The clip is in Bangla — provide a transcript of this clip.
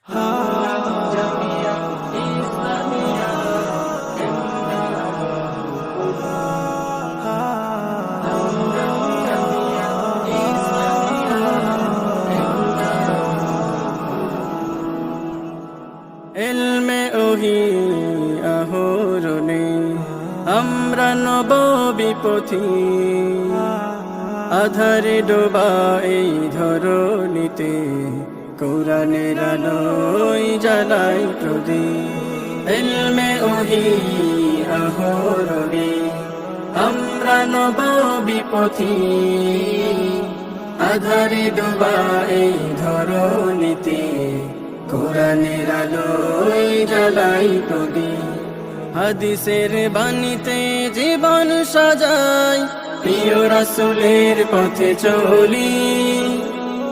ইলমে ওহি আহরণে আমরা নব বিপথি, আধারে ডোবা এই ধরণীতে কোরআনের আলোয় জ্বালাই প্রদীপ। ইলমে ওহি আহরণে আমরা নব বিপথি, আধারে ডোবা এই ধরণীতে কোরআনের আলোয় জ্বালাই প্রদীপ। হাদিসের বাণীতে জীবন সাজাই, প্রিয় রাসূলের পথে চলি।